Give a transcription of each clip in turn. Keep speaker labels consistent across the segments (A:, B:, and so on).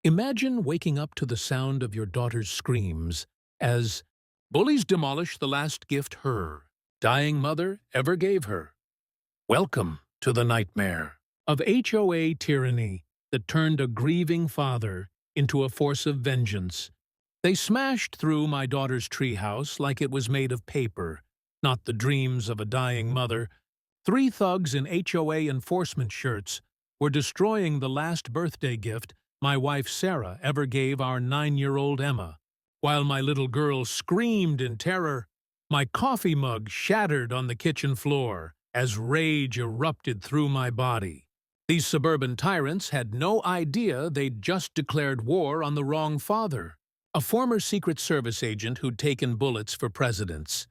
A: Imagine waking up to the sound of your daughter's screams as bullies demolish the last gift her dying mother ever gave her. Welcome to the nightmare of HOA tyranny that turned a grieving father into a force of vengeance. They smashed through my daughter's treehouse like it was made of paper, not the dreams of a dying mother. Three thugs in HOA enforcement shirts were destroying the last birthday gift my wife Sarah ever gave our 9-year-old Emma. While my little girl screamed in terror, my coffee mug shattered on the kitchen floor as rage erupted through my body. These suburban tyrants had no idea they'd just declared war on the wrong father, a former Secret Service agent who'd taken bullets for presidents.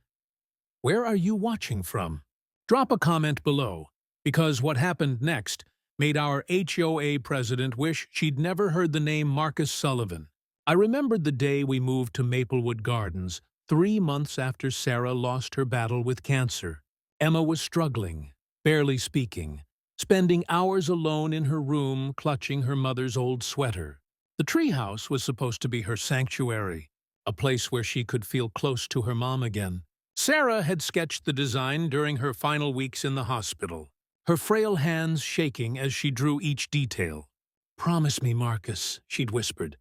A: Where are you watching from? Drop a comment below, because what happened next made our HOA president wish she'd never heard the name Marcus Sullivan. I remembered the day we moved to Maplewood Gardens, 3 months after Sarah lost her battle with cancer. Emma was struggling, barely speaking, spending hours alone in her room clutching her mother's old sweater. The treehouse was supposed to be her sanctuary, a place where she could feel close to her mom again. Sarah had sketched the design during her final weeks in the hospital, her frail hands shaking as she drew each detail. "Promise me, Marcus," she'd whispered.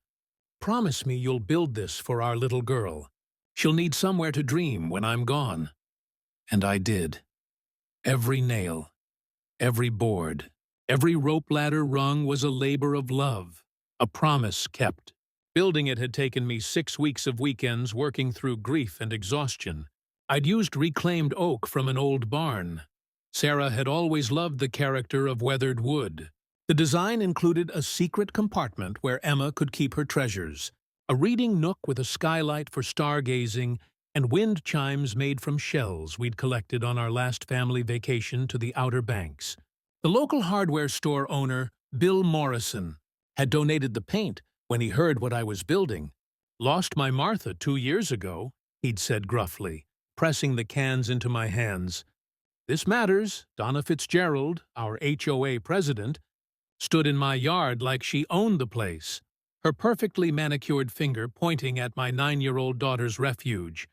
A: "Promise me you'll build this for our little girl. She'll need somewhere to dream when I'm gone." And I did. Every nail, every board, every rope ladder rung was a labor of love, a promise kept. Building it had taken me 6 weeks of weekends working through grief and exhaustion. I'd used reclaimed oak from an old barn. Sarah had always loved the character of weathered wood. The design included a secret compartment where Emma could keep her treasures, a reading nook with a skylight for stargazing, and wind chimes made from shells we'd collected on our last family vacation to the Outer Banks. The local hardware store owner, Bill Morrison, had donated the paint when he heard what I was building. "Lost my Martha 2 years ago," he'd said gruffly, pressing the cans into my hands. "This matters." Donna Fitzgerald, our HOA president, stood in my yard like she owned the place, her perfectly manicured finger pointing at my 9-year-old daughter's refuge.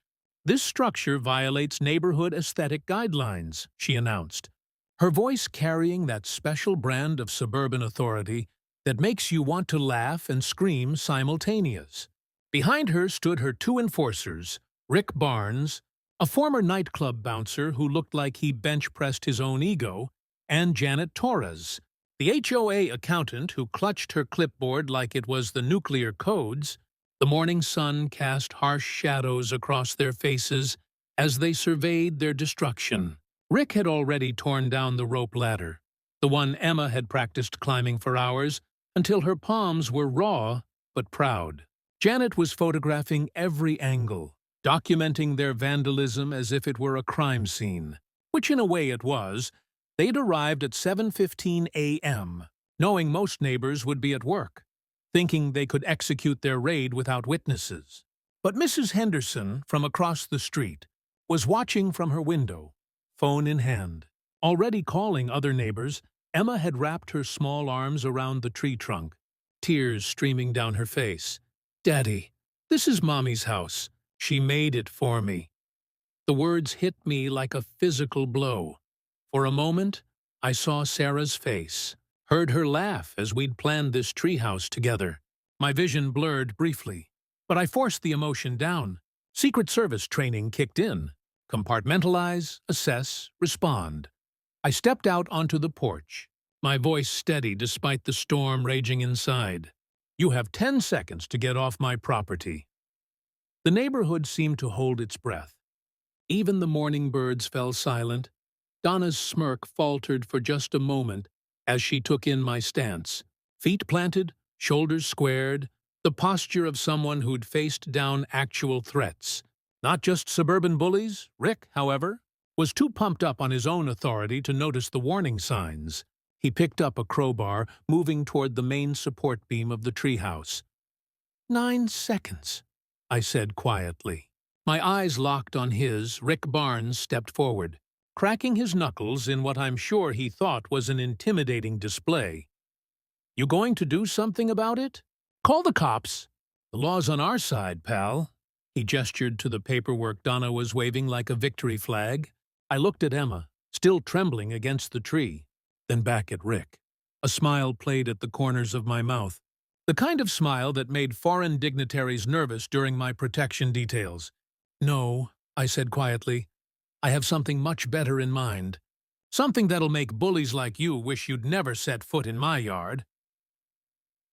A: "This structure violates neighborhood aesthetic guidelines," she announced, her voice carrying that special brand of suburban authority that makes you want to laugh and scream simultaneous. Behind her stood her 2 enforcers, Rick Barnes, a former nightclub bouncer who looked like he bench-pressed his own ego, and Janet Torres, the HOA accountant who clutched her clipboard like it was the nuclear codes. The morning sun cast harsh shadows across their faces as they surveyed their destruction. Rick had already torn down the rope ladder, the one Emma had practiced climbing for hours, until her palms were raw but proud. Janet was photographing every angle, documenting their vandalism as if it were a crime scene, which in a way it was. They'd arrived at 7:15 a.m., knowing most neighbors would be at work, thinking they could execute their raid without witnesses. But Mrs. Henderson, from across the street, was watching from her window, phone in hand. Already calling other neighbors, Emma had wrapped her small arms around the tree trunk, tears streaming down her face. "Daddy, this is Mommy's house. She made it for me." The words hit me like a physical blow. For a moment, I saw Sarah's face, heard her laugh as we'd planned this treehouse together. My vision blurred briefly, but I forced the emotion down. Secret Service training kicked in. Compartmentalize, assess, respond. I stepped out onto the porch, my voice steady despite the storm raging inside. "You have 10 seconds to get off my property." The neighborhood seemed to hold its breath. Even the morning birds fell silent. Donna's smirk faltered for just a moment as she took in my stance. Feet planted, shoulders squared, the posture of someone who'd faced down actual threats. Not just suburban bullies. Rick, however, was too pumped up on his own authority to notice the warning signs. He picked up a crowbar, moving toward the main support beam of the treehouse. 9 seconds, I said quietly. My eyes locked on his. Rick Barnes stepped forward, cracking his knuckles in what I'm sure he thought was an intimidating display. "You going to do something about it?" Call the cops. The law's on our side, pal. He gestured to the paperwork Donna was waving like a victory flag. I looked at Emma, still trembling against the tree, then back at Rick. A smile played at the corners of my mouth, the kind of smile that made foreign dignitaries nervous during my protection details. No, I said quietly. I have something much better in mind. Something that'll make bullies like you wish you'd never set foot in my yard.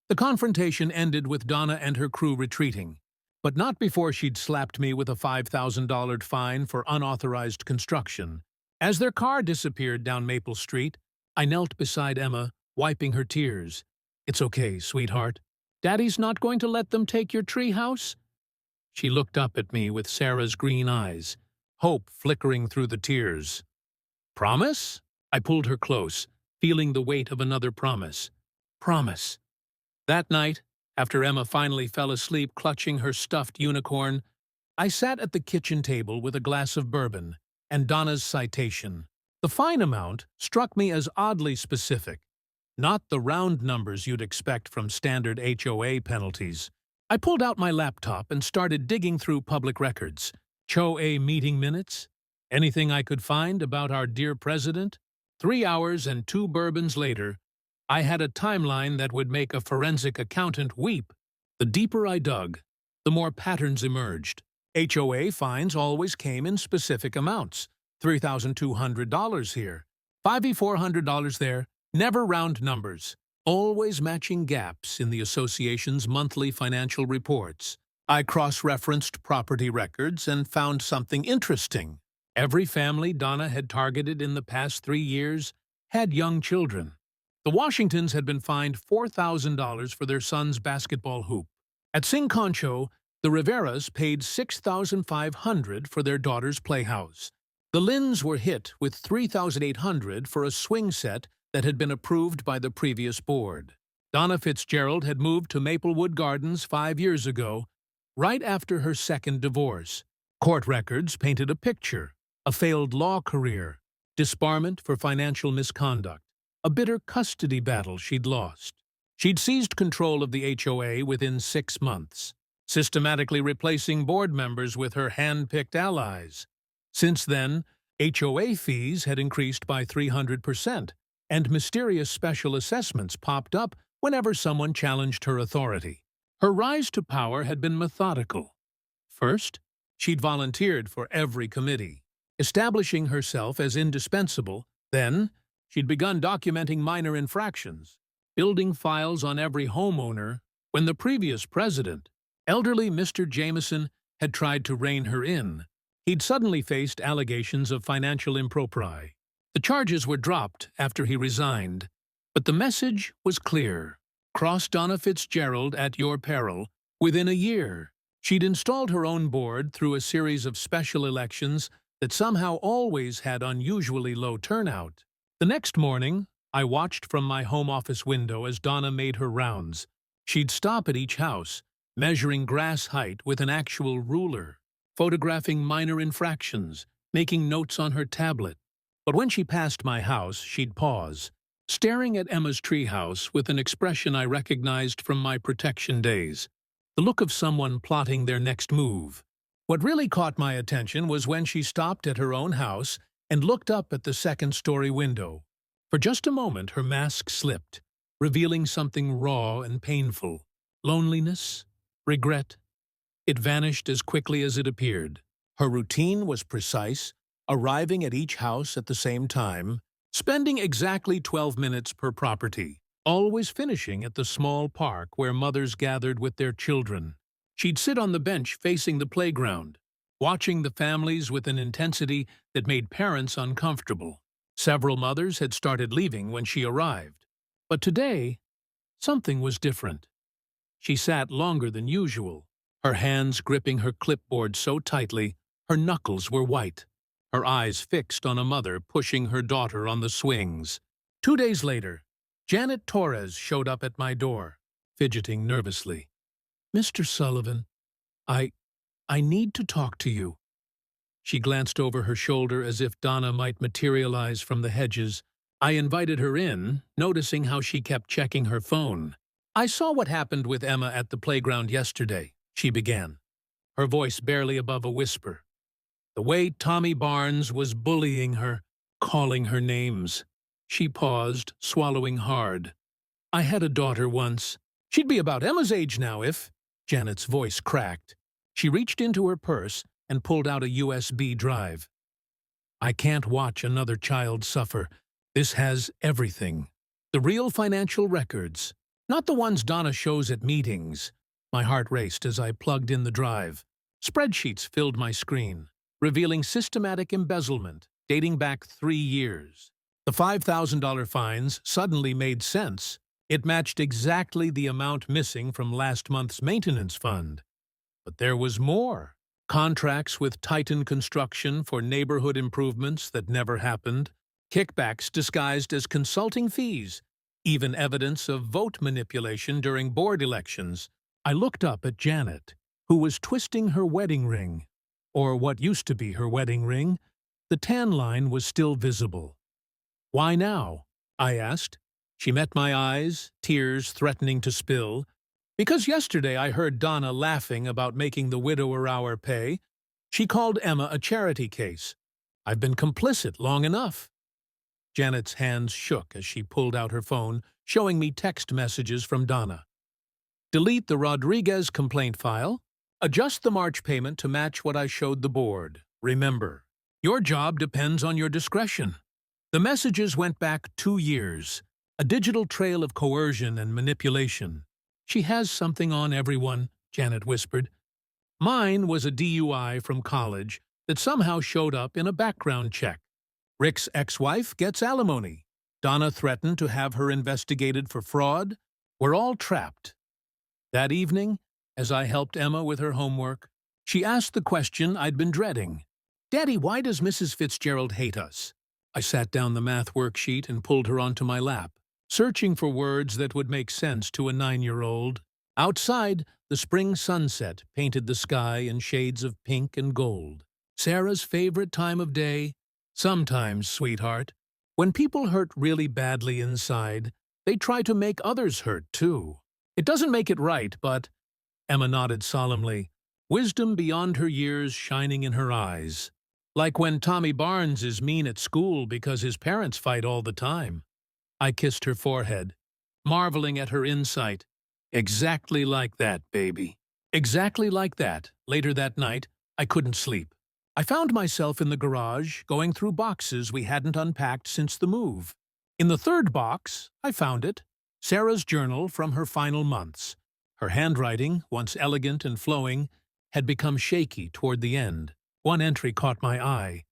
A: The confrontation ended with Donna and her crew retreating, but not before she'd slapped me with a $5,000 fine for unauthorized construction. As their car disappeared down Maple Street, I knelt beside Emma, wiping her tears. It's okay, sweetheart. Daddy's not going to let them take your treehouse? She looked up at me with Sarah's green eyes, hope flickering through the tears. Promise? I pulled her close, feeling the weight of another promise. Promise. That night, after Emma finally fell asleep clutching her stuffed unicorn, I sat at the kitchen table with a glass of bourbon and Donna's citation. The fine amount struck me as oddly specific, not the round numbers you'd expect from standard HOA penalties. I pulled out my laptop and started digging through public records, HOA meeting minutes, anything I could find about our dear president. 3 hours and 2 bourbons later, I had a timeline that would make a forensic accountant weep. The deeper I dug, the more patterns emerged. HOA fines always came in specific amounts. $3,200 here, $5,400 there, never round numbers, always matching gaps in the association's monthly financial reports. I cross-referenced property records and found something interesting. Every family Donna had targeted in the past 3 years had young children. The Washingtons had been fined $4,000 for their son's basketball hoop. At Cinconcho, the Riveras paid $6,500 for their daughter's playhouse. The Lynns were hit with $3,800 for a swing set that had been approved by the previous board. Donna Fitzgerald had moved to Maplewood Gardens 5 years ago, right after her second divorce. Court records painted a picture: a failed law career, disbarment for financial misconduct, a bitter custody battle she'd lost. She'd seized control of the HOA within 6 months, systematically replacing board members with her hand-picked allies. Since then, HOA fees had increased by 300%, and mysterious special assessments popped up whenever someone challenged her authority. Her rise to power had been methodical. First, she'd volunteered for every committee, establishing herself as indispensable. Then, she'd begun documenting minor infractions, building files on every homeowner. When the previous president, elderly Mr. Jameson, had tried to rein her in, he'd suddenly faced allegations of financial impropriety. The charges were dropped after he resigned, but the message was clear. Cross Donna Fitzgerald at your peril. Within a year, she'd installed her own board through a series of special elections that somehow always had unusually low turnout. The next morning, I watched from my home office window as Donna made her rounds. She'd stop at each house, measuring grass height with an actual ruler, photographing minor infractions, making notes on her tablet. But when she passed my house, she'd pause, staring at Emma's treehouse with an expression I recognized from my protection days, the look of someone plotting their next move. What really caught my attention was when she stopped at her own house and looked up at the second-story window. For just a moment, her mask slipped, revealing something raw and painful. Loneliness, regret. It vanished as quickly as it appeared. Her routine was precise, arriving at each house at the same time, spending exactly 12 minutes per property, always finishing at the small park where mothers gathered with their children. She'd sit on the bench facing the playground, watching the families with an intensity that made parents uncomfortable. Several mothers had started leaving when she arrived. But today, something was different. She sat longer than usual, her hands gripping her clipboard so tightly her knuckles were white, her eyes fixed on a mother pushing her daughter on the swings. 2 days later, Janet Torres showed up at my door, fidgeting nervously. "Mr. Sullivan, I need to talk to you." She glanced over her shoulder as if Donna might materialize from the hedges. I invited her in, noticing how she kept checking her phone. I saw what happened with Emma at the playground yesterday, she began, her voice barely above a whisper. The way Tommy Barnes was bullying her, calling her names. She paused, swallowing hard. I had a daughter once. She'd be about Emma's age now if— Janet's voice cracked. She reached into her purse and pulled out a USB drive. I can't watch another child suffer. This has everything. The real financial records, not the ones Donna shows at meetings. My heart raced as I plugged in the drive. Spreadsheets filled my screen, revealing systematic embezzlement dating back 3 years. The $5,000 fines suddenly made sense. It matched exactly the amount missing from last month's maintenance fund. But there was more. Contracts with Titan Construction for neighborhood improvements that never happened, kickbacks disguised as consulting fees, even evidence of vote manipulation during board elections. I looked up at Janet, who was twisting her wedding ring, or what used to be her wedding ring. The tan line was still visible. "Why now?" I asked. She met my eyes, tears threatening to spill. "Because yesterday I heard Donna laughing about making the widower hour pay. She called Emma a charity case. I've been complicit long enough." Janet's hands shook as she pulled out her phone, showing me text messages from Donna. "Delete the Rodriguez complaint file. Adjust the March payment to match what I showed the board. Remember, your job depends on your discretion." The messages went back 2 years, a digital trail of coercion and manipulation. "She has something on everyone," Janet whispered. Mine was a DUI from college that somehow showed up in a background check. Rick's ex-wife gets alimony. Donna threatened to have her investigated for fraud. We're all trapped. That evening, as I helped Emma with her homework, she asked the question I'd been dreading. "Daddy, why does Mrs. Fitzgerald hate us?" I sat down the math worksheet and pulled her onto my lap, searching for words that would make sense to a 9-year-old. Outside, the spring sunset painted the sky in shades of pink and gold. "Sarah's favorite time of day? Sometimes, sweetheart. When people hurt really badly inside, they try to make others hurt too. It doesn't make it right, but—" Emma nodded solemnly, wisdom beyond her years shining in her eyes. "Like when Tommy Barnes is mean at school because his parents fight all the time." I kissed her forehead, marveling at her insight. "Exactly like that, baby." Exactly like that. Later that night, I couldn't sleep. I found myself in the garage, going through boxes we hadn't unpacked since the move. In the third box, I found it, Sarah's journal from her final months. Her handwriting, once elegant and flowing, had become shaky toward the end. One entry caught my eye.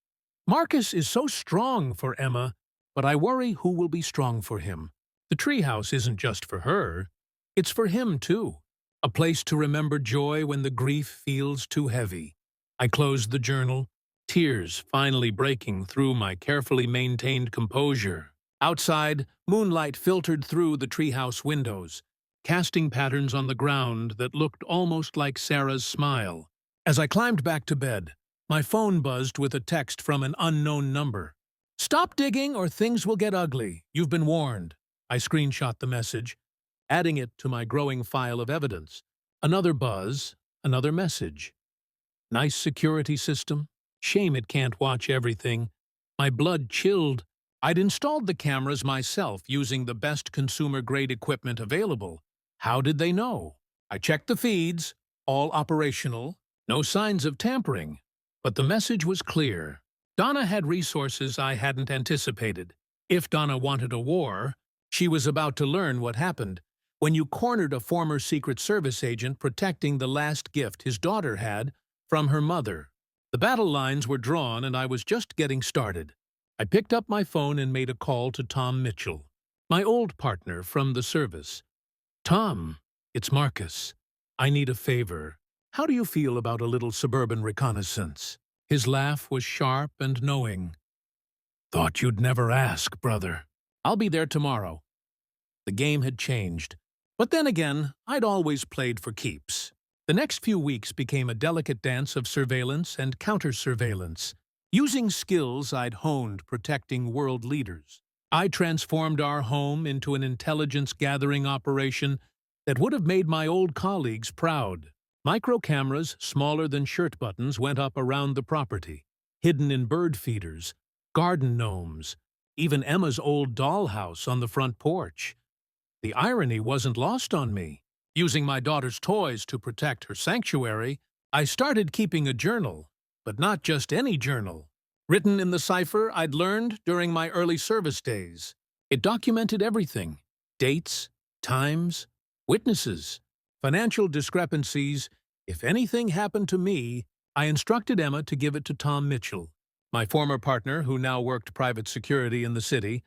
A: "Marcus is so strong for Emma, but I worry who will be strong for him. The treehouse isn't just for her. It's for him, too. A place to remember joy when the grief feels too heavy." I closed the journal, tears finally breaking through my carefully maintained composure. Outside, moonlight filtered through the treehouse windows, casting patterns on the ground that looked almost like Sarah's smile. As I climbed back to bed, my phone buzzed with a text from an unknown number. "Stop digging or things will get ugly. You've been warned." I screenshot the message, adding it to my growing file of evidence. Another buzz, another message. "Nice security system. Shame it can't watch everything." My blood chilled. I'd installed the cameras myself using the best consumer-grade equipment available. How did they know? I checked the feeds, all operational, no signs of tampering. But the message was clear. Donna had resources I hadn't anticipated. If Donna wanted a war, she was about to learn what happened when you cornered a former Secret Service agent protecting the last gift his daughter had from her mother. The battle lines were drawn and I was just getting started. I picked up my phone and made a call to Tom Mitchell, my old partner from the service. "Tom, it's Marcus. I need a favor. How do you feel about a little suburban reconnaissance?" His laugh was sharp and knowing. "Thought you'd never ask, brother." "I'll be there tomorrow." The game had changed. But then again, I'd always played for keeps. The next few weeks became a delicate dance of surveillance and counter-surveillance, using skills I'd honed protecting world leaders. I transformed our home into an intelligence-gathering operation that would have made my old colleagues proud. Micro cameras smaller than shirt buttons went up around the property, hidden in bird feeders, garden gnomes, even Emma's old dollhouse on the front porch. The irony wasn't lost on me. Using my daughter's toys to protect her sanctuary, I started keeping a journal, but not just any journal. Written in the cipher I'd learned during my early service days. It documented everything: dates, times, witnesses, financial discrepancies. If anything happened to me, I instructed Emma to give it to Tom Mitchell, my former partner who now worked private security in the city.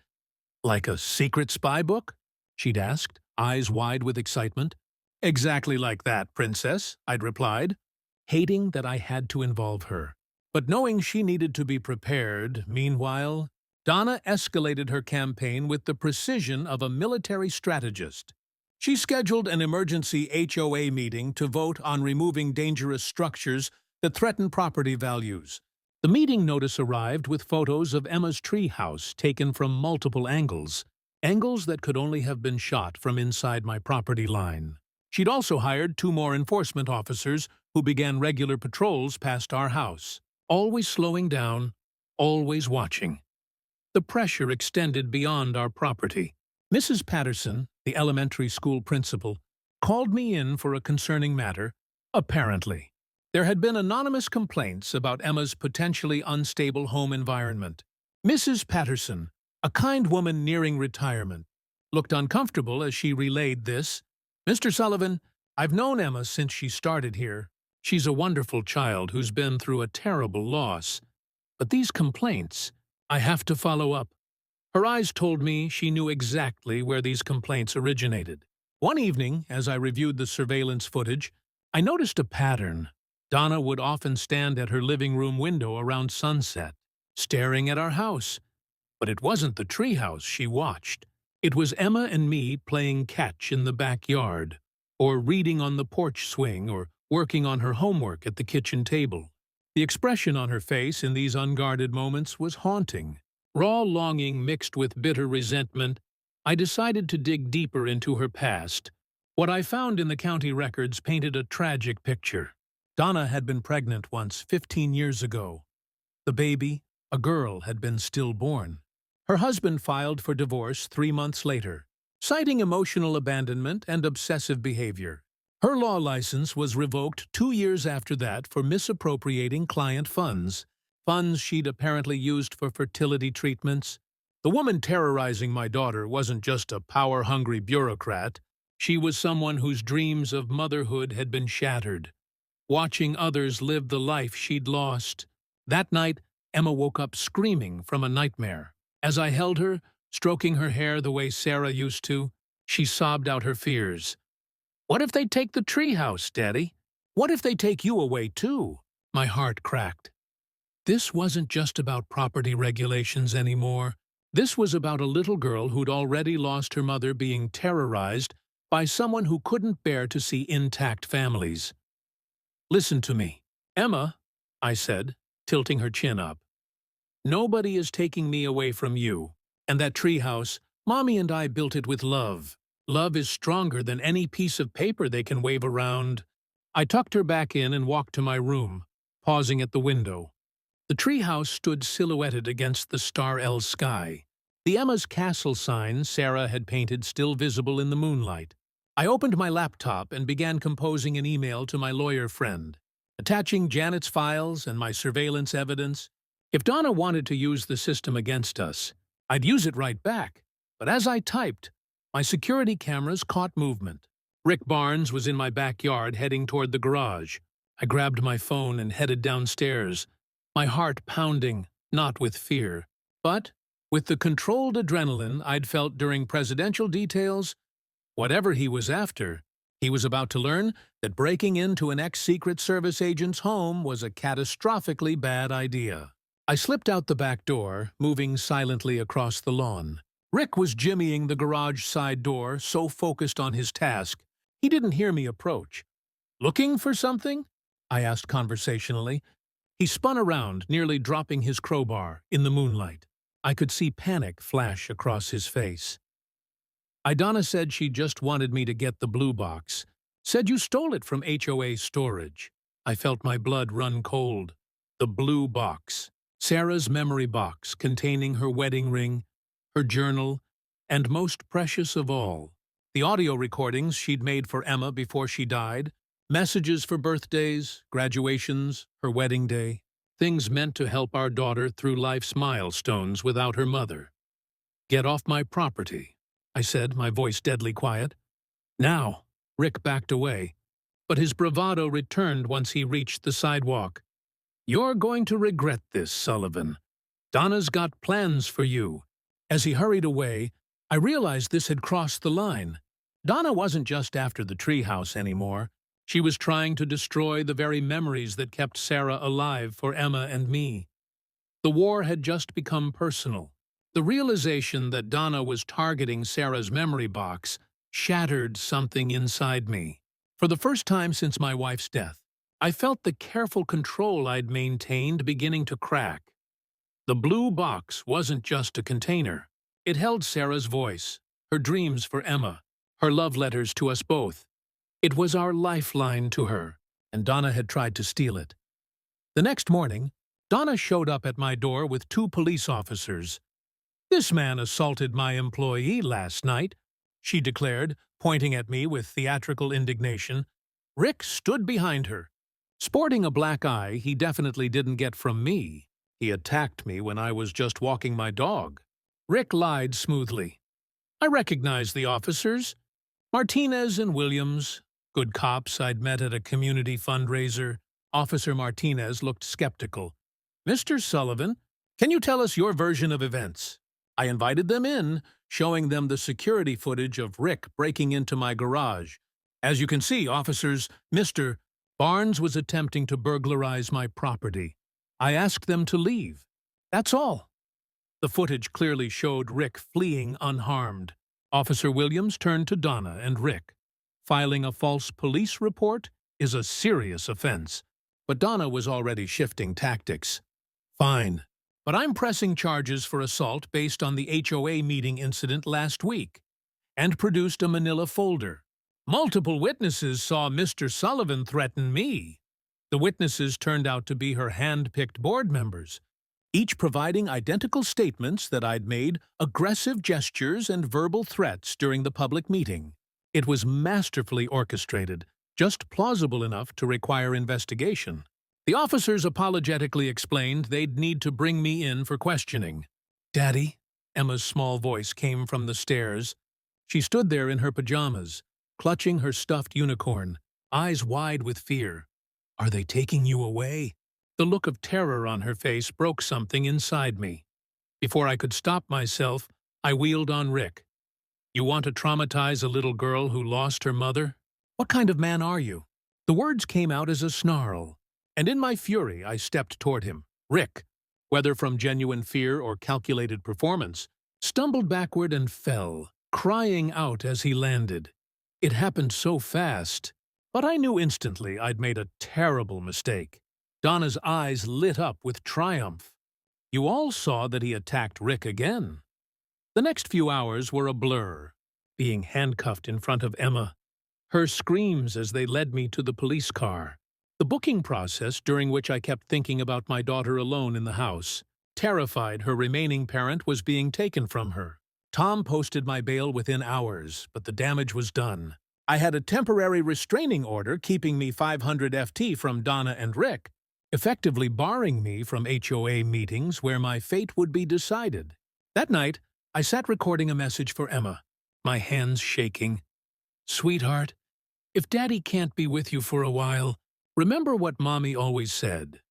A: "Like a secret spy book?" she'd asked, eyes wide with excitement. "Exactly like that, Princess," I'd replied, hating that I had to involve her. But knowing she needed to be prepared, meanwhile, Donna escalated her campaign with the precision of a military strategist. She scheduled an emergency HOA meeting to vote on removing dangerous structures that threaten property values. The meeting notice arrived with photos of Emma's treehouse taken from multiple angles that could only have been shot from inside my property line. She'd also hired 2 more enforcement officers who began regular patrols past our house, always slowing down, always watching. The pressure extended beyond our property. Mrs. Patterson, the elementary school principal, called me in for a concerning matter. Apparently, there had been anonymous complaints about Emma's potentially unstable home environment. Mrs. Patterson, a kind woman nearing retirement, looked uncomfortable as she relayed this. "Mr. Sullivan, I've known Emma since she started here. She's a wonderful child who's been through a terrible loss. But these complaints, I have to follow up." Her eyes told me she knew exactly where these complaints originated. One evening, as I reviewed the surveillance footage, I noticed a pattern. Donna would often stand at her living room window around sunset, staring at our house. But it wasn't the treehouse she watched. It was Emma and me playing catch in the backyard, or reading on the porch swing, or working on her homework at the kitchen table. The expression on her face in these unguarded moments was haunting. Raw longing mixed with bitter resentment, I decided to dig deeper into her past. What I found in the county records painted a tragic picture. Donna had been pregnant once 15 years ago. The baby, a girl, had been stillborn. Her husband filed for divorce 3 months later, citing emotional abandonment and obsessive behavior. Her law license was revoked 2 years after that for misappropriating client funds she'd apparently used for fertility treatments. The woman terrorizing my daughter wasn't just a power-hungry bureaucrat. She was someone whose dreams of motherhood had been shattered, watching others live the life she'd lost. That night, Emma woke up screaming from a nightmare. As I held her, stroking her hair the way Sarah used to, she sobbed out her fears. "What if they take the treehouse, Daddy? What if they take you away, too?" My heart cracked. This wasn't just about property regulations anymore. This was about a little girl who'd already lost her mother being terrorized by someone who couldn't bear to see intact families. "Listen to me, Emma," I said, tilting her chin up. "Nobody is taking me away from you. And that treehouse, Mommy and I built it with love. Love is stronger than any piece of paper they can wave around." I tucked her back in and walked to my room, pausing at the window. The treehouse stood silhouetted against the star-L sky, the Emma's Castle sign Sarah had painted still visible in the moonlight. I opened my laptop and began composing an email to my lawyer friend, attaching Janet's files and my surveillance evidence. If Donna wanted to use the system against us, I'd use it right back. But as I typed, my security cameras caught movement. Rick Barnes was in my backyard heading toward the garage. I grabbed my phone and headed downstairs, my heart pounding, not with fear, but with the controlled adrenaline I'd felt during presidential details. Whatever he was after, he was about to learn that breaking into an ex-Secret Service agent's home was a catastrophically bad idea. I slipped out the back door, moving silently across the lawn. Rick was jimmying the garage side door, so focused on his task, he didn't hear me approach. "Looking for something?" I asked conversationally. He spun around, nearly dropping his crowbar in the moonlight. I could see panic flash across his face. Idonna said she just wanted me to get the blue box. Said you stole it from HOA storage. I felt my blood run cold. The blue box. Sarah's memory box containing her wedding ring, her journal, and most precious of all, the audio recordings she'd made for Emma before she died, messages for birthdays, graduations, her wedding day, things meant to help our daughter through life's milestones without her mother. "Get off my property," I said, my voice deadly quiet. "Now." Rick backed away, but his bravado returned once he reached the sidewalk. "You're going to regret this, Sullivan. Donna's got plans for you." As he hurried away, I realized this had crossed the line. Donna wasn't just after the treehouse anymore. She was trying to destroy the very memories that kept Sarah alive for Emma and me. The war had just become personal. The realization that Donna was targeting Sarah's memory box shattered something inside me. For the first time since my wife's death, I felt the careful control I'd maintained beginning to crack. The blue box wasn't just a container. It held Sarah's voice, her dreams for Emma, her love letters to us both. It was our lifeline to her, and Donna had tried to steal it. The next morning, Donna showed up at my door with 2 police officers. "This man assaulted my employee last night," she declared, pointing at me with theatrical indignation. Rick stood behind her. Sporting a black eye he definitely didn't get from me. He attacked me when I was just walking my dog. Rick lied smoothly. "I recognized the officers. Martinez and Williams, good cops I'd met at a community fundraiser." Officer Martinez looked skeptical. "Mr. Sullivan, can you tell us your version of events?" I invited them in, showing them the security footage of Rick breaking into my garage. "As you can see, officers, Mr. Barnes was attempting to burglarize my property. I asked them to leave. That's all." The footage clearly showed Rick fleeing unharmed. Officer Williams turned to Donna and Rick. "Filing a false police report is a serious offense." But Donna was already shifting tactics. "Fine, but I'm pressing charges for assault based on the HOA meeting incident last week," and produced a manila folder. "Multiple witnesses saw Mr. Sullivan threaten me." The witnesses turned out to be her hand-picked board members, each providing identical statements that I'd made aggressive gestures and verbal threats during the public meeting. It was masterfully orchestrated, just plausible enough to require investigation. The officers apologetically explained they'd need to bring me in for questioning. "Daddy?" Emma's small voice came from the stairs. She stood there in her pajamas, clutching her stuffed unicorn, eyes wide with fear. "Are they taking you away?" The look of terror on her face broke something inside me. Before I could stop myself, I wheeled on Rick. "You want to traumatize a little girl who lost her mother? What kind of man are you?" The words came out as a snarl, and in my fury I stepped toward him. Rick, whether from genuine fear or calculated performance, stumbled backward and fell, crying out as he landed. It happened so fast, but I knew instantly I'd made a terrible mistake. Donna's eyes lit up with triumph. "You all saw that he attacked Rick again." The next few hours were a blur, being handcuffed in front of Emma, her screams as they led me to the police car, the booking process during which I kept thinking about my daughter alone in the house. Terrified her remaining parent was being taken from her. Tom posted my bail within hours, but the damage was done. I had a temporary restraining order keeping me 500 FT from Donna and Rick, effectively barring me from HOA meetings where my fate would be decided. That night, I sat recording a message for Emma, my hands shaking. "Sweetheart, if Daddy can't be with you for a while, remember what Mommy always said.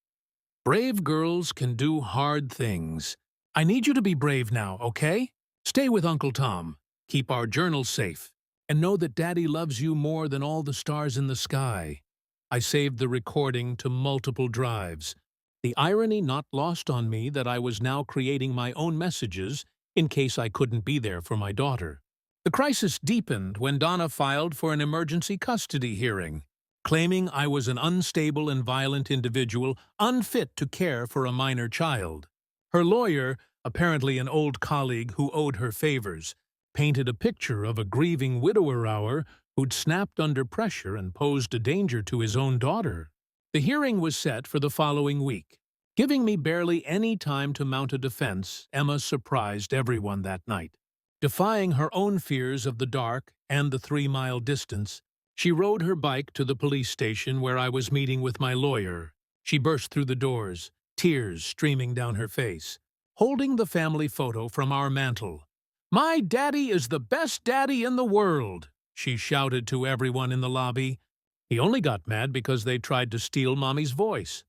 A: Brave girls can do hard things. I need you to be brave now, okay? Stay with Uncle Tom, keep our journal safe, and know that Daddy loves you more than all the stars in the sky." I saved the recording to multiple drives, the irony not lost on me that I was now creating my own messages in case I couldn't be there for my daughter. The crisis deepened when Donna filed for an emergency custody hearing, claiming I was an unstable and violent individual unfit to care for a minor child. Her lawyer, apparently an old colleague who owed her favors, painted a picture of a grieving widower who'd snapped under pressure and posed a danger to his own daughter. The hearing was set for the following week. Giving me barely any time to mount a defense, Emma surprised everyone that night. Defying her own fears of the dark and the 3-mile distance, she rode her bike to the police station where I was meeting with my lawyer. She burst through the doors, tears streaming down her face, holding the family photo from our mantel. "My daddy is the best daddy in the world," she shouted to everyone in the lobby. He only got mad because they tried to steal Mommy's voice.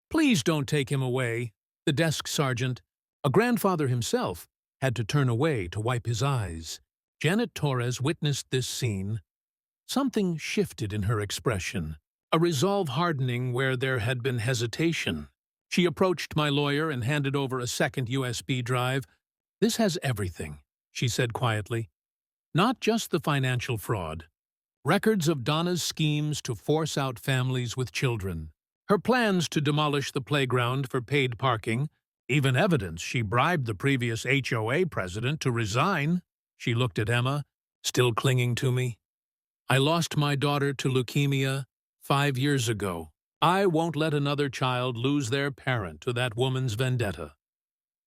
A: "Please don't take him away." The desk sergeant, a grandfather himself, had to turn away to wipe his eyes. Janet Torres witnessed this scene. Something shifted in her expression, a resolve hardening where there had been hesitation. She approached my lawyer and handed over a second USB drive. "This has everything," she said quietly. "Not just the financial fraud. Records of Donna's schemes to force out families with children. Her plans to demolish the playground for paid parking. Even evidence she bribed the previous HOA president to resign." She looked at Emma, still clinging to me. "I lost my daughter to leukemia 5 years ago. I won't let another child lose their parent to that woman's vendetta."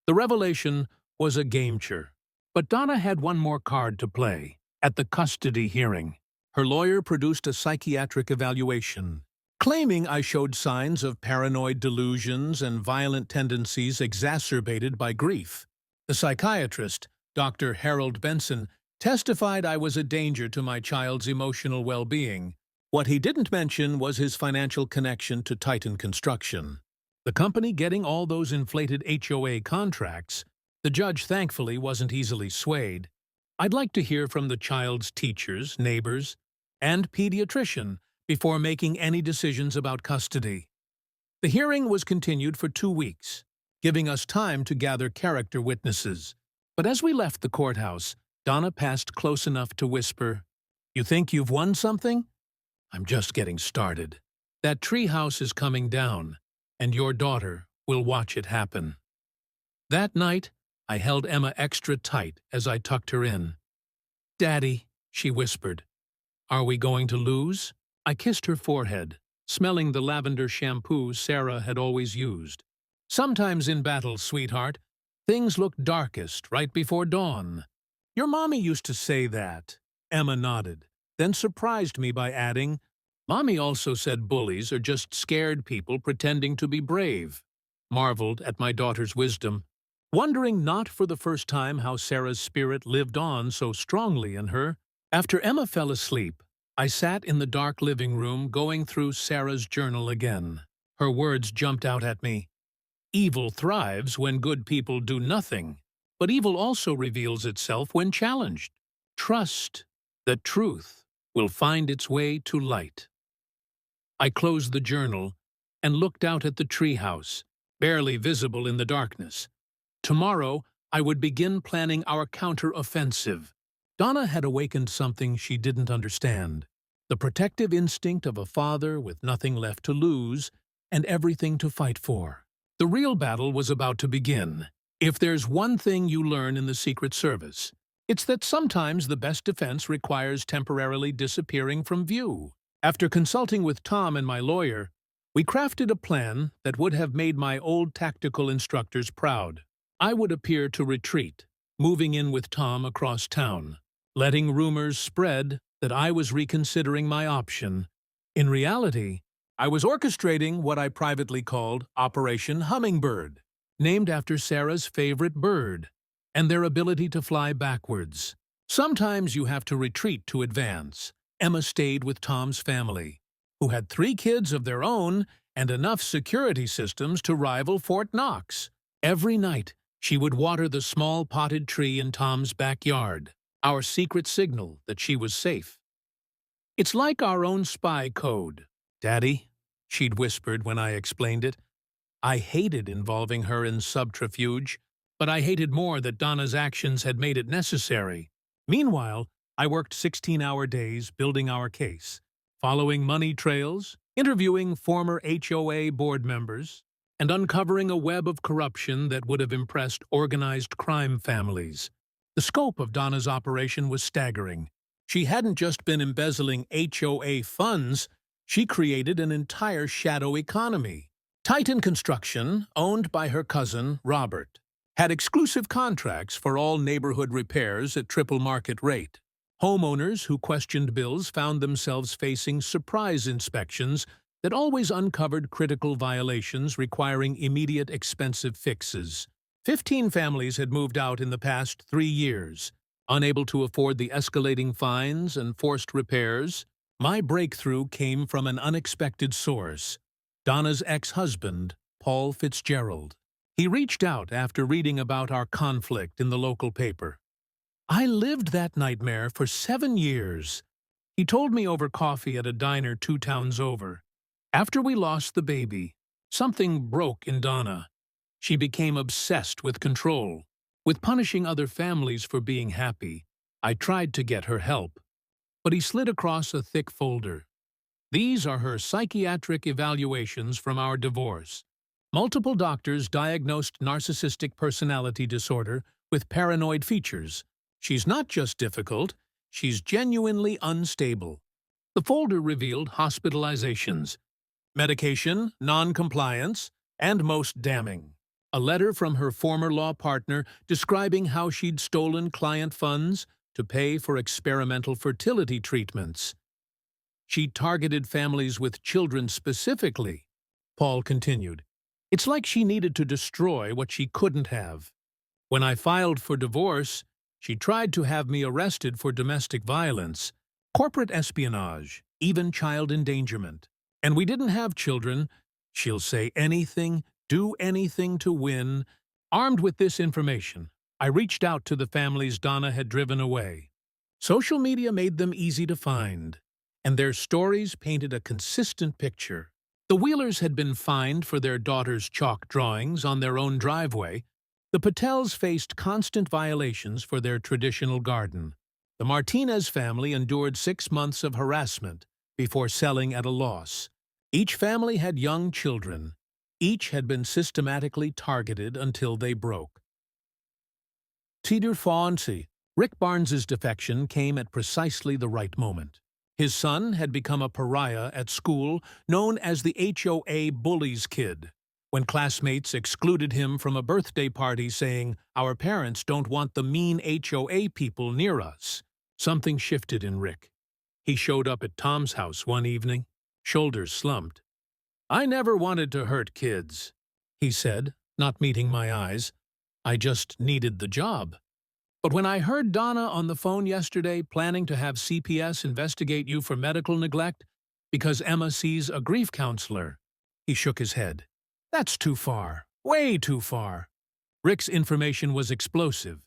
A: The revelation was a game-changer. But Donna had one more card to play. At the custody hearing, her lawyer produced a psychiatric evaluation, claiming I showed signs of paranoid delusions and violent tendencies exacerbated by grief. The psychiatrist, Dr. Harold Benson, testified I was a danger to my child's emotional well-being. What he didn't mention was his financial connection to Titan Construction, the company getting all those inflated HOA contracts. The judge thankfully wasn't easily swayed. "I'd like to hear from the child's teachers, neighbors, and pediatrician before making any decisions about custody." The hearing was continued for 2 weeks, giving us time to gather character witnesses. But as we left the courthouse, Donna passed close enough to whisper, "You think you've won something? I'm just getting started. That treehouse is coming down, and your daughter will watch it happen." That night, I held Emma extra tight as I tucked her in. "Daddy," she whispered, "are we going to lose?" I kissed her forehead, smelling the lavender shampoo Sarah had always used. "Sometimes in battle, sweetheart, things look darkest right before dawn." "Your mommy used to say that." Emma nodded, then surprised me by adding, "Mommy also said bullies are just scared people pretending to be brave." Marveled at my daughter's wisdom, wondering not for the first time how Sarah's spirit lived on so strongly in her. After Emma fell asleep, I sat in the dark living room going through Sarah's journal again. Her words jumped out at me. "Evil thrives when good people do nothing, but evil also reveals itself when challenged. Trust that truth will find its way to light." I closed the journal and looked out at the treehouse, barely visible in the darkness. Tomorrow, I would begin planning our counter-offensive. Donna had awakened something she didn't understand, the protective instinct of a father with nothing left to lose and everything to fight for. The real battle was about to begin. If there's one thing you learn in the Secret Service, it's that sometimes the best defense requires temporarily disappearing from view. After consulting with Tom and my lawyer, we crafted a plan that would have made my old tactical instructors proud. I would appear to retreat, moving in with Tom across town, letting rumors spread that I was reconsidering my option. In reality, I was orchestrating what I privately called Operation Hummingbird, named after Sarah's favorite bird, and their ability to fly backwards. Sometimes you have to retreat to advance. Emma stayed with Tom's family, who had 3 kids of their own and enough security systems to rival Fort Knox. Every night, she would water the small potted tree in Tom's backyard, our secret signal that she was safe. "It's like our own spy code, Daddy," she'd whispered when I explained it. I hated involving her in subterfuge, but I hated more that Donna's actions had made it necessary. Meanwhile, I worked 16-hour days building our case, following money trails, interviewing former HOA board members, and uncovering a web of corruption that would have impressed organized crime families. The scope of Donna's operation was staggering. She hadn't just been embezzling HOA funds, she created an entire shadow economy. Titan Construction, owned by her cousin, Robert, had exclusive contracts for all neighborhood repairs at triple market rate. Homeowners who questioned bills found themselves facing surprise inspections that always uncovered critical violations requiring immediate expensive fixes. 15 families had moved out in the past 3 years. Unable to afford the escalating fines and forced repairs, my breakthrough came from an unexpected source: Donna's ex-husband, Paul Fitzgerald. He reached out after reading about our conflict in the local paper. "I lived that nightmare for 7 years," he told me over coffee at a diner 2 towns over. "After we lost the baby, something broke in Donna. She became obsessed with control, with punishing other families for being happy. I tried to get her help." But he slid across a thick folder. "These are her psychiatric evaluations from our divorce. Multiple doctors diagnosed narcissistic personality disorder with paranoid features. She's not just difficult, she's genuinely unstable." The folder revealed hospitalizations, medication, non-compliance, and most damning, a letter from her former law partner describing how she'd stolen client funds to pay for experimental fertility treatments. "She targeted families with children specifically," Paul continued. "It's like she needed to destroy what she couldn't have. When I filed for divorce, she tried to have me arrested for domestic violence, corporate espionage, even child endangerment. And we didn't have children. She'll say anything, do anything to win." Armed with this information, I reached out to the families Donna had driven away. Social media made them easy to find, and their stories painted a consistent picture. The Wheelers had been fined for their daughter's chalk drawings on their own driveway. The Patels faced constant violations for their traditional garden. The Martinez family endured 6 months of harassment before selling at a loss. Each family had young children. Each had been systematically targeted until they broke. Tidor Fauncy, Rick Barnes's defection came at precisely the right moment. His son had become a pariah at school, known as the HOA bully's kid. When classmates excluded him from a birthday party saying, "Our parents don't want the mean HOA people near us," something shifted in Rick. He showed up at Tom's house one evening, shoulders slumped. "I never wanted to hurt kids," he said, not meeting my eyes. "I just needed the job. But when I heard Donna on the phone yesterday planning to have CPS investigate you for medical neglect because Emma sees a grief counselor," he shook his head. "That's too far. Way too far." Rick's information was explosive.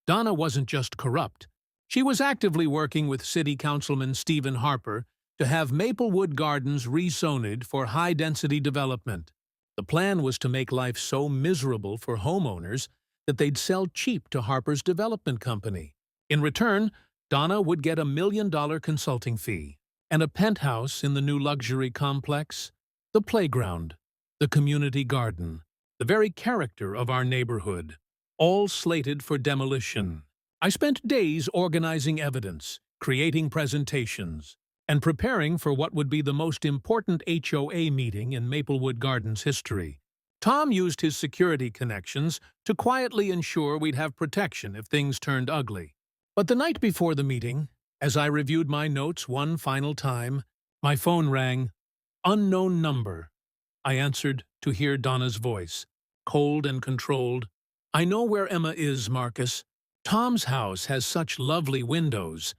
A: Donna wasn't just corrupt. She was actively working with City Councilman Stephen Harper to have Maplewood Gardens rezoned for high-density development. The plan was to make life so miserable for homeowners that they'd sell cheap to Harper's development company. In return, Donna would get a $1 million consulting fee and a penthouse in the new luxury complex, the playground, the community garden, the very character of our neighborhood, all slated for demolition. I spent days organizing evidence, creating presentations, and preparing for what would be the most important HOA meeting in Maplewood Gardens history. Tom used his security connections to quietly ensure we'd have protection if things turned ugly. But the night before the meeting, as I reviewed my notes one final time, my phone rang. "Unknown number." I answered to hear Donna's voice, cold and controlled. "I know where Emma is, Marcus. Tom's house has such lovely windows.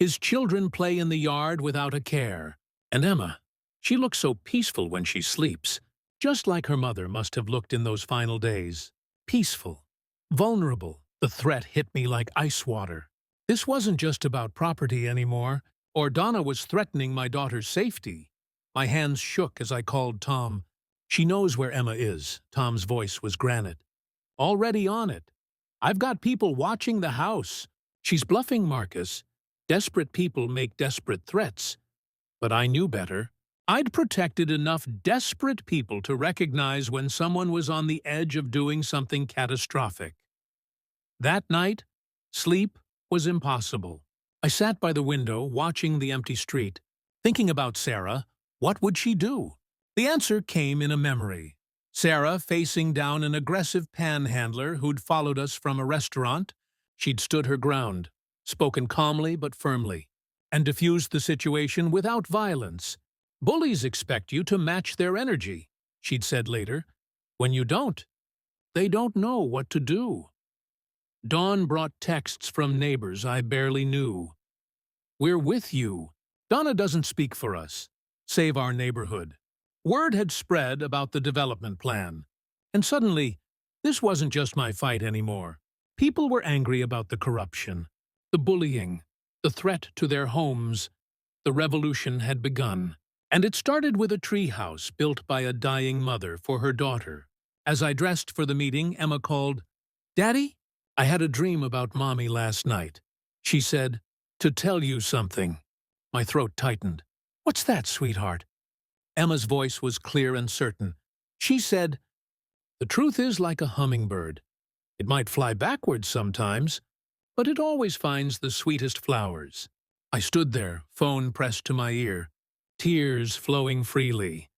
A: His children play in the yard without a care. And Emma, she looks so peaceful when she sleeps, just like her mother must have looked in those final days. Peaceful, vulnerable." The threat hit me like ice water. This wasn't just about property anymore, or Donna was threatening my daughter's safety. My hands shook as I called Tom. "She knows where Emma is." Tom's voice was granite. "Already on it. I've got people watching the house. She's bluffing, Marcus. Desperate people make desperate threats." But I knew better. I'd protected enough desperate people to recognize when someone was on the edge of doing something catastrophic. That night, Sleep was impossible. I sat by the window, watching the empty street, thinking about Sarah. What would she do? The answer came in a memory. Sarah facing down an aggressive panhandler who'd followed us from a restaurant. She'd stood her ground, spoken calmly but firmly, and diffused the situation without violence. "Bullies expect you to match their energy," she'd said later. "When you don't, they don't know what to do." Dawn brought texts from neighbors I barely knew. "We're with you. Donna doesn't speak for us. Save our neighborhood." Word had spread about the development plan. And suddenly, this wasn't just my fight anymore. People were angry about the corruption, the bullying, the threat to their homes. The revolution had begun. And it started with a treehouse built by a dying mother for her daughter. As I dressed for the meeting, Emma called, "Daddy, I had a dream about Mommy last night." She said, "To tell you something." My throat tightened. "What's that, sweetheart?" Emma's voice was clear and certain. She said, "The truth is like a hummingbird. It might fly backwards sometimes, but it always finds the sweetest flowers." I stood there, phone pressed to my ear, tears flowing freely.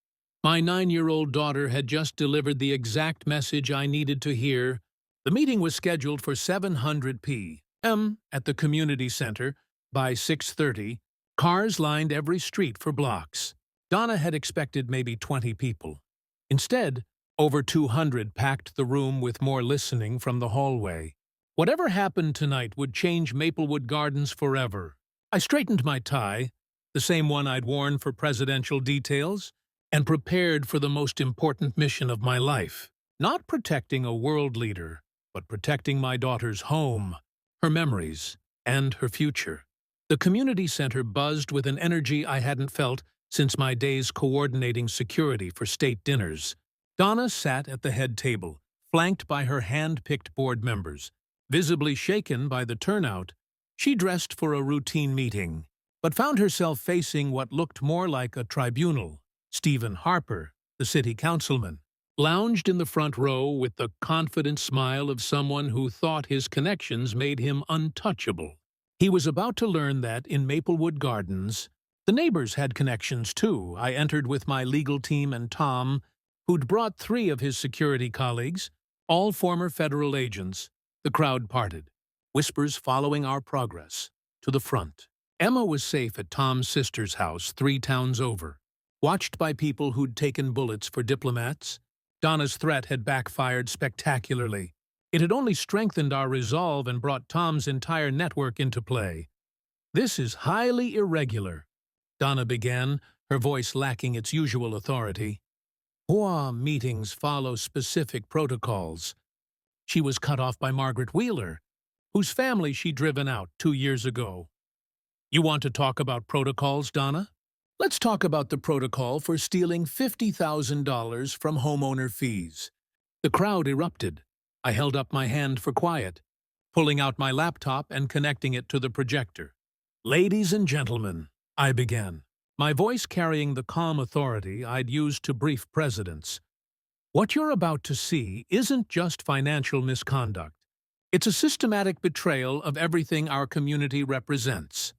A: My 9-year-old daughter had just delivered the exact message I needed to hear. The meeting was scheduled for 700 p.m. at the community center. By 6:30, cars lined every street for blocks. Donna had expected maybe 20 people. Instead, over 200 packed the room with more listening from the hallway. Whatever happened tonight would change Maplewood Gardens forever. I straightened my tie, the same one I'd worn for presidential details, and prepared for the most important mission of my life. Not protecting a world leader, but protecting my daughter's home, her memories, and her future. The community center buzzed with an energy I hadn't felt since my days coordinating security for state dinners. Donna sat at the head table, flanked by her hand-picked board members. Visibly shaken by the turnout, she dressed for a routine meeting, but found herself facing what looked more like a tribunal. Stephen Harper, the city councilman, lounged in the front row with the confident smile of someone who thought his connections made him untouchable. He was about to learn that in Maplewood Gardens, the neighbors had connections too. I entered with my legal team and Tom, who'd brought 3 of his security colleagues, all former federal agents. The crowd parted, whispers following our progress, to the front. Emma was safe at Tom's sister's house 3 towns over, watched by people who'd taken bullets for diplomats. Donna's threat had backfired spectacularly. It had only strengthened our resolve and brought Tom's entire network into play. "This is highly irregular," Donna began, her voice lacking its usual authority. "HOA meetings follow specific protocols." She was cut off by Margaret Wheeler, whose family she'd driven out 2 years ago. "You want to talk about protocols, Donna? Let's talk about the protocol for stealing $50,000 from homeowner fees." The crowd erupted. I held up my hand for quiet, pulling out my laptop and connecting it to the projector. "Ladies and gentlemen," I began, my voice carrying the calm authority I'd used to brief presidents. "What you're about to see isn't just financial misconduct. It's a systematic betrayal of everything our community represents."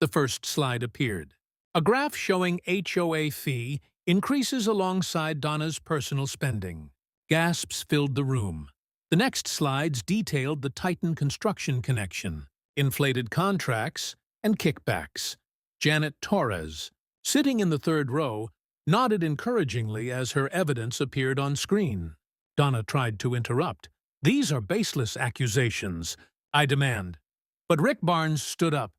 A: The first slide appeared. A graph showing HOA fee increases alongside Donna's personal spending. Gasps filled the room. The next slides detailed the Titan construction connection, inflated contracts, and kickbacks. Janet Torres, sitting in the 3rd row, nodded encouragingly as her evidence appeared on screen. Donna tried to interrupt. "These are baseless accusations, I demand." But Rick Barnes stood up.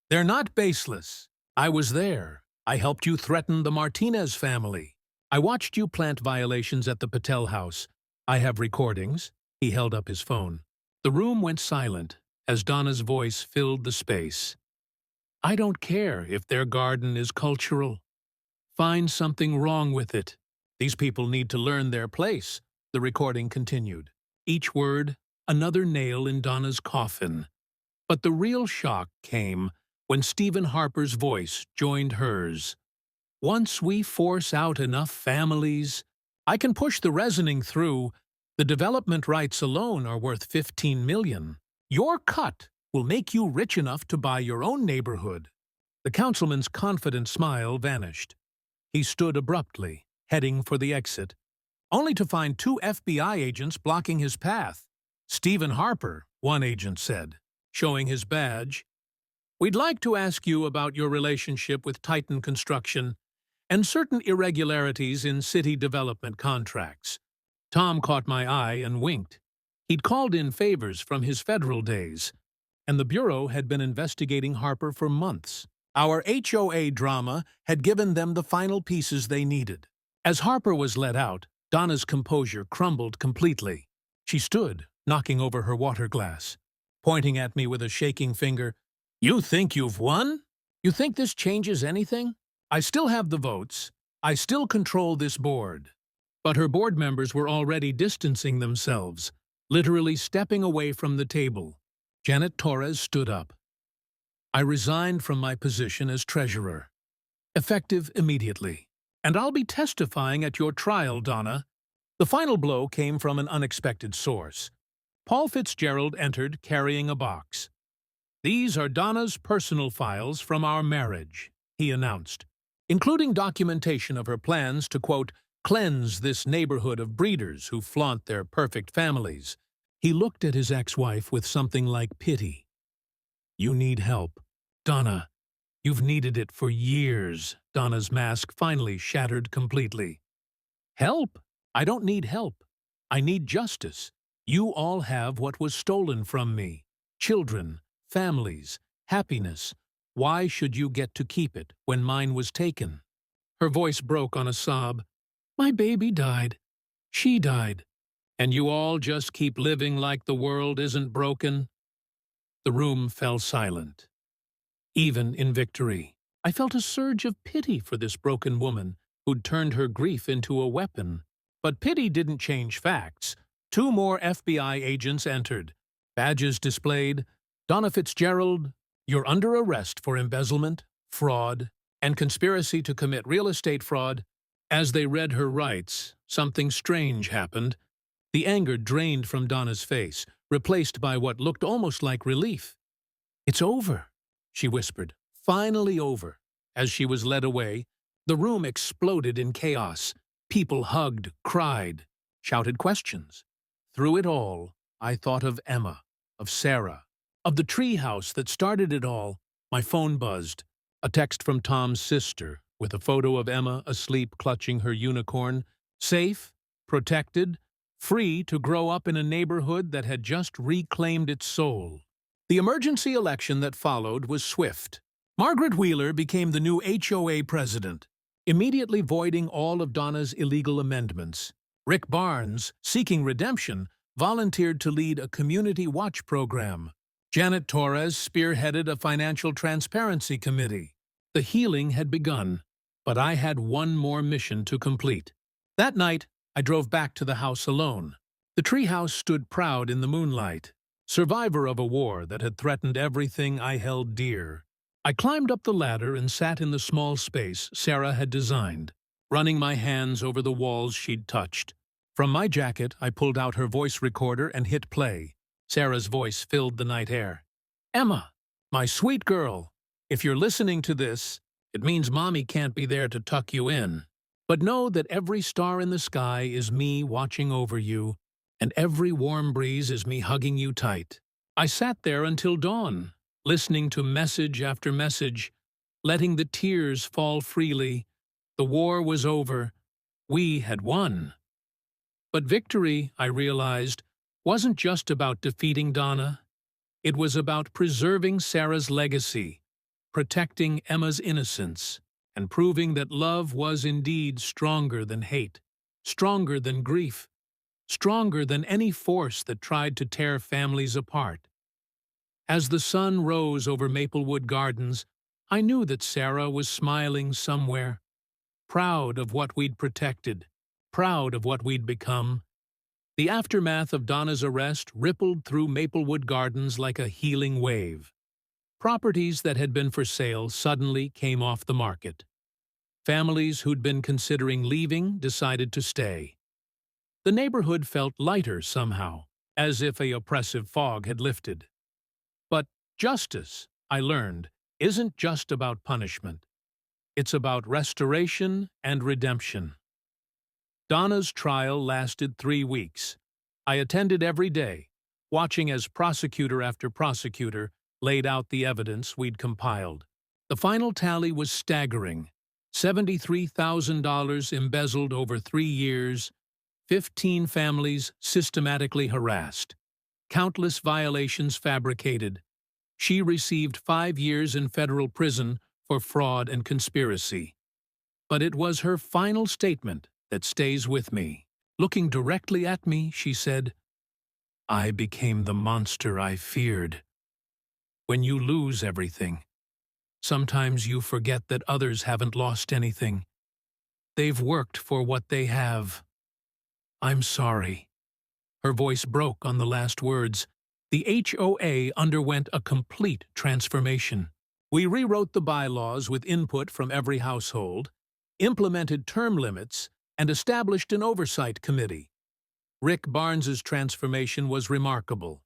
A: "They're not baseless. I was there. I helped you threaten the Martinez family. I watched you plant violations at the Patel house. I have recordings." He held up his phone. The room went silent as Donna's voice filled the space. "I don't care if their garden is cultural. Find something wrong with it. These people need to learn their place," the recording continued. Each word, another nail in Donna's coffin. But the real shock came when Stephen Harper's voice joined hers. "Once we force out enough families, I can push the reasoning through. The development rights alone are worth $15 million. Your cut will make you rich enough to buy your own neighborhood." The councilman's confident smile vanished. He stood abruptly, heading for the exit, only to find 2 FBI agents blocking his path. "Stephen Harper," one agent said, showing his badge. "We'd like to ask you about your relationship with Titan Construction and certain irregularities in city development contracts." Tom caught my eye and winked. He'd called in favors from his federal days, and the Bureau had been investigating Harper for months. Our HOA drama had given them the final pieces they needed. As Harper was let out, Donna's composure crumbled completely. She stood, knocking over her water glass, pointing at me with a shaking finger. "You think you've won? You think this changes anything? I still have the votes. I still control this board." But her board members were already distancing themselves, literally stepping away from the table. Janet Torres stood up. "I resigned from my position as treasurer, effective immediately. And I'll be testifying at your trial, Donna." The final blow came from an unexpected source. Paul Fitzgerald entered carrying a box. "These are Donna's personal files from our marriage," he announced, including documentation of her plans to, quote, "cleanse this neighborhood of breeders who flaunt their perfect families." He looked at his ex-wife with something like pity. "You need help. Donna, you've needed it for years." Donna's mask finally shattered completely. "Help? I don't need help. I need justice. You all have what was stolen from me. Children, families, happiness. Why should you get to keep it when mine was taken?" Her voice broke on a sob. "My baby died. She died. And you all just keep living like the world isn't broken?" The room fell silent. Even in victory, I felt a surge of pity for this broken woman who'd turned her grief into a weapon. But pity didn't change facts. 2 more FBI agents entered, badges displayed. "Donna Fitzgerald, you're under arrest for embezzlement, fraud, and conspiracy to commit real estate fraud." As they read her rights, something strange happened. The anger drained from Donna's face, replaced by what looked almost like relief. "It's over," she whispered. "Finally over." As she was led away, the room exploded in chaos. People hugged, cried, shouted questions. Through it all, I thought of Emma, of Sarah, of the treehouse that started it all. My phone buzzed. A text from Tom's sister, with a photo of Emma asleep clutching her unicorn, safe, protected, free to grow up in a neighborhood that had just reclaimed its soul. The emergency election that followed was swift. Margaret Wheeler became the new HOA president, immediately voiding all of Donna's illegal amendments. Rick Barnes, seeking redemption, volunteered to lead a community watch program. Janet Torres spearheaded a financial transparency committee. The healing had begun, but I had one more mission to complete. That night, I drove back to the house alone. The treehouse stood proud in the moonlight, survivor of a war that had threatened everything I held dear. I climbed up the ladder and sat in the small space Sarah had designed, running my hands over the walls she'd touched. From my jacket, I pulled out her voice recorder and hit play. Sarah's voice filled the night air. "Emma, my sweet girl, if you're listening to this, it means Mommy can't be there to tuck you in. But know that every star in the sky is me watching over you, and every warm breeze is me hugging you tight." I sat there until dawn, listening to message after message, letting the tears fall freely. The war was over. We had won. But victory, I realized, wasn't just about defeating Donna. It was about preserving Sarah's legacy, protecting Emma's innocence, and proving that love was indeed stronger than hate, stronger than grief, stronger than any force that tried to tear families apart. As the sun rose over Maplewood Gardens, I knew that Sarah was smiling somewhere, proud of what we'd protected, proud of what we'd become. The aftermath of Donna's arrest rippled through Maplewood Gardens like a healing wave. Properties that had been for sale suddenly came off the market. Families who'd been considering leaving decided to stay. The neighborhood felt lighter somehow, as if an oppressive fog had lifted. But Justice, I learned, isn't just about punishment. It's about restoration and redemption. Donna's trial lasted 3 weeks. I attended every day, watching as prosecutor after prosecutor laid out the evidence we'd compiled. The final tally was staggering. $73,000 embezzled over 3 years, 15 families systematically harassed, countless violations fabricated. She received 5 years in federal prison for fraud and conspiracy. But it was her final statement that stays with me. Looking directly at me, she said, "I became the monster I feared." When you lose everything, sometimes you forget that others haven't lost anything. They've worked for what they have. I'm sorry. Her voice broke on the last words. The HOA underwent a complete transformation. We rewrote the bylaws with input from every household, implemented term limits, and established an oversight committee. Rick Barnes's transformation was remarkable.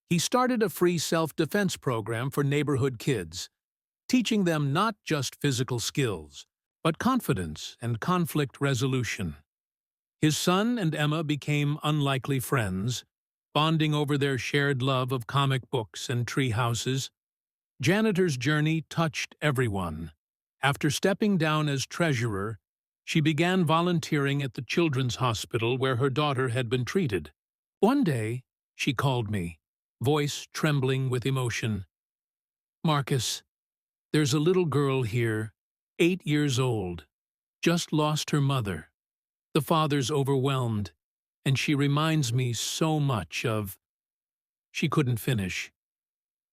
A: He started a free self-defense program for neighborhood kids, teaching them not just physical skills, but confidence and conflict resolution. His son and Emma became unlikely friends, bonding over their shared love of comic books and tree houses. Janitor's journey touched everyone. After stepping down as treasurer, she began volunteering at the children's hospital where her daughter had been treated. One day, she called me, voice trembling with emotion. "Marcus, there's a little girl here, 8 years old, just lost her mother. The father's overwhelmed, and she reminds me so much of—" She couldn't finish.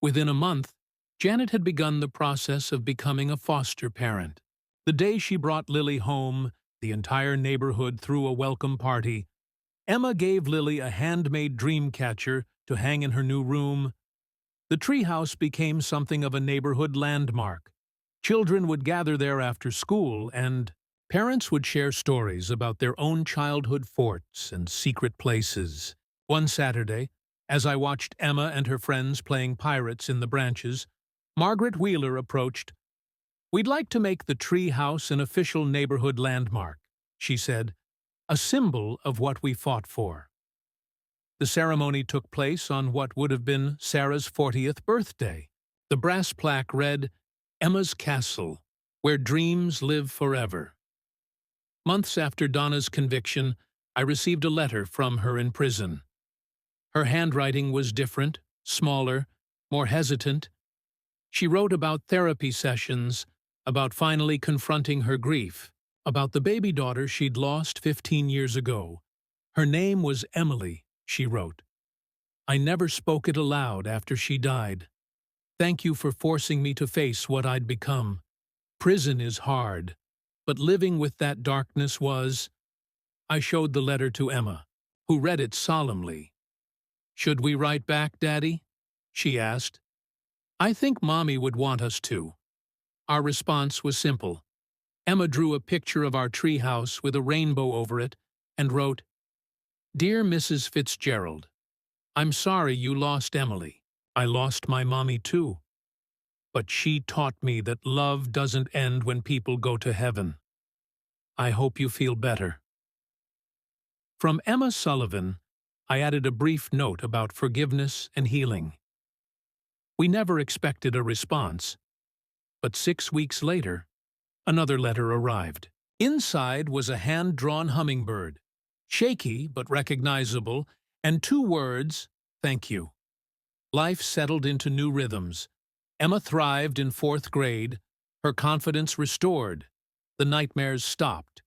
A: Within a month, Janet had begun the process of becoming a foster parent. The day she brought Lily home, the entire neighborhood threw a welcome party. Emma gave Lily a handmade dream catcher to hang in her new room. The treehouse became something of a neighborhood landmark. Children would gather there after school, and parents would share stories about their own childhood forts and secret places. One Saturday, as I watched Emma and her friends playing pirates in the branches, Margaret Wheeler approached. "We'd like to make the tree house an official neighborhood landmark," she said, "a symbol of what we fought for." The ceremony took place on what would have been Sarah's 40th birthday. The brass plaque read, "Emma's Castle, where dreams live forever." Months after Donna's conviction, I received a letter from her in prison. Her handwriting was different, smaller, more hesitant. She wrote about therapy sessions, about finally confronting her grief, about the baby daughter she'd lost 15 years ago. Her name was Emily, she wrote. "I never spoke it aloud after she died. Thank you for forcing me to face what I'd become. Prison is hard, but living with that darkness was—" I showed the letter to Emma, who read it solemnly. "Should we write back, Daddy?" she asked. "I think Mommy would want us to." Our response was simple. Emma drew a picture of our treehouse with a rainbow over it and wrote, "Dear Mrs. Fitzgerald, I'm sorry you lost Emily. I lost my mommy too. But she taught me that love doesn't end when people go to heaven. I hope you feel better." From Emma Sullivan, I added a brief note about forgiveness and healing. We never expected a response, but 6 weeks later, another letter arrived. Inside was a hand-drawn hummingbird, shaky but recognizable, and 2 words, "Thank you." Life settled into new rhythms. Emma thrived in 4th grade, her confidence restored. The nightmares stopped.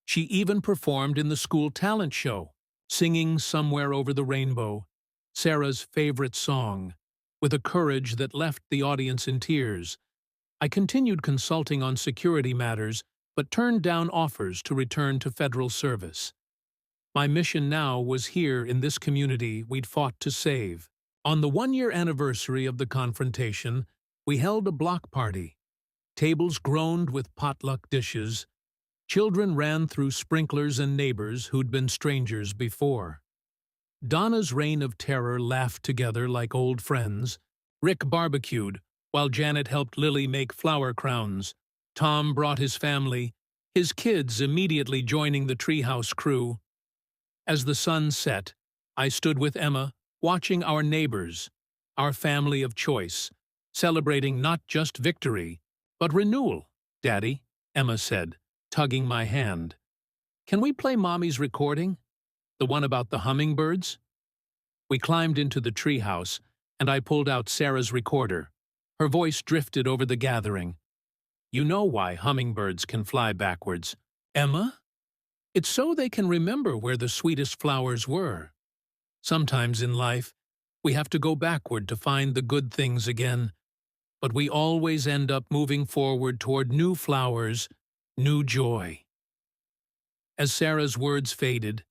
A: She even performed in the school talent show, singing "Somewhere Over the Rainbow," Sarah's favorite song, with a courage that left the audience in tears. I continued consulting on security matters, but turned down offers to return to federal service. My mission now was here in this community we'd fought to save. On the 1-year anniversary of the confrontation, we held a block party. Tables groaned with potluck dishes. Children ran through sprinklers and neighbors who'd been strangers before. Donna's reign of terror laughed together like old friends, Rick barbecued, while Janet helped Lily make flower crowns. Tom brought his family, his kids immediately joining the treehouse crew. As the sun set, I stood with Emma, watching our neighbors, our family of choice, celebrating not just victory, but renewal. "Daddy," Emma said, tugging my hand, "can we play Mommy's recording? The one about the hummingbirds?" We climbed into the treehouse, and I pulled out Sarah's recorder. Her voice drifted over the gathering. "You know why hummingbirds can fly backwards, Emma? It's so they can remember where the sweetest flowers were. Sometimes in life, we have to go backward to find the good things again, but we always end up moving forward toward new flowers, new joy." As Sarah's words faded,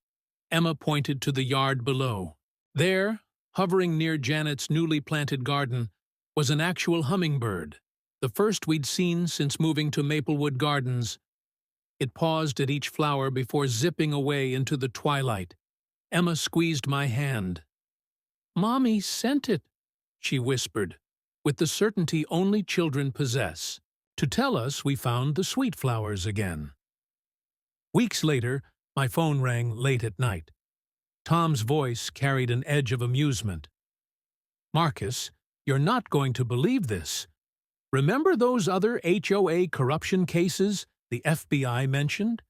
A: Emma pointed to the yard below. There, hovering near Janet's newly planted garden, was an actual hummingbird, the first we'd seen since moving to Maplewood Gardens. It paused at each flower before zipping away into the twilight. Emma squeezed my hand. "Mommy sent it," she whispered, with the certainty only children possess, to tell us we found the sweet flowers again. Weeks later, my phone rang late at night. Tom's voice carried an edge of amusement. "Marcus, you're not going to believe this. Remember those other HOA corruption cases the FBI mentioned?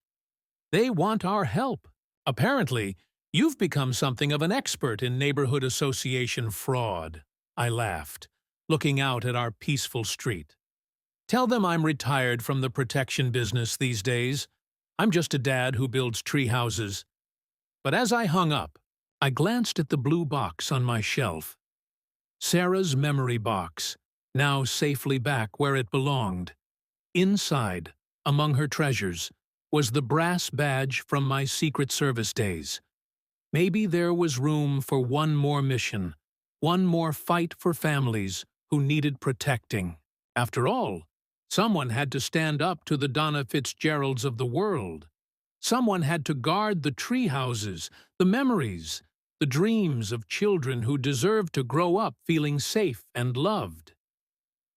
A: They want our help. Apparently, you've become something of an expert in neighborhood association fraud." I laughed, looking out at our peaceful street. "Tell them I'm retired from the protection business these days. I'm just a dad who builds tree houses." But as I hung up, I glanced at the blue box on my shelf. Sarah's memory box, now safely back where it belonged. Inside, among her treasures, was the brass badge from my Secret Service days. Maybe there was room for one more mission, one more fight for families who needed protecting. After all, someone had to stand up to the Donna Fitzgeralds of the world. Someone had to guard the tree houses, the memories, the dreams of children who deserved to grow up feeling safe and loved.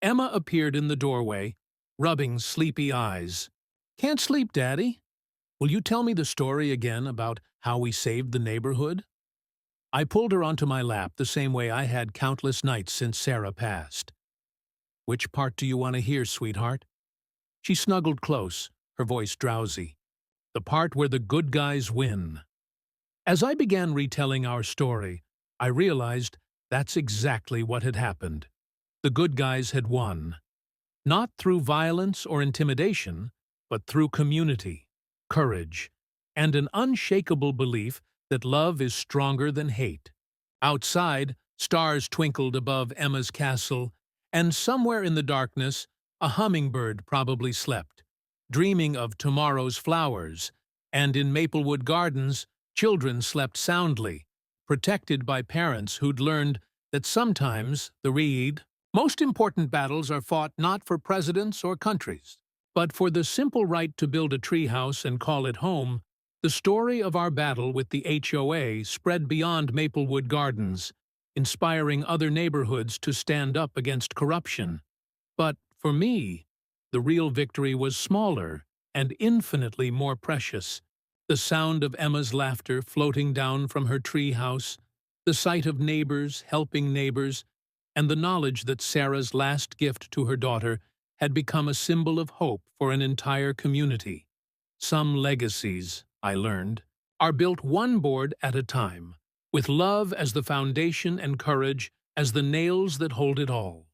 A: Emma appeared in the doorway, rubbing sleepy eyes. "Can't sleep, Daddy? Will you tell me the story again about how we saved the neighborhood?" I pulled her onto my lap the same way I had countless nights since Sarah passed. "Which part do you want to hear, sweetheart?" She snuggled close, her voice drowsy. "The part where the good guys win." As I began retelling our story, I realized that's exactly what had happened. The good guys had won. Not through violence or intimidation, but through community, courage, and an unshakable belief that love is stronger than hate. Outside, stars twinkled above Emma's castle, and somewhere in the darkness, a hummingbird probably slept, dreaming of tomorrow's flowers, and in Maplewood Gardens, children slept soundly, protected by parents who'd learned that sometimes the most important battles are fought not for presidents or countries, but for the simple right to build a treehouse and call it home. The story of our battle with the HOA spread beyond Maplewood Gardens, inspiring other neighborhoods to stand up against corruption. But for me, the real victory was smaller and infinitely more precious. The sound of Emma's laughter floating down from her treehouse, the sight of neighbors helping neighbors, and the knowledge that Sarah's last gift to her daughter had become a symbol of hope for an entire community. Some legacies, I learned, are built one board at a time, with love as the foundation and courage as the nails that hold it all.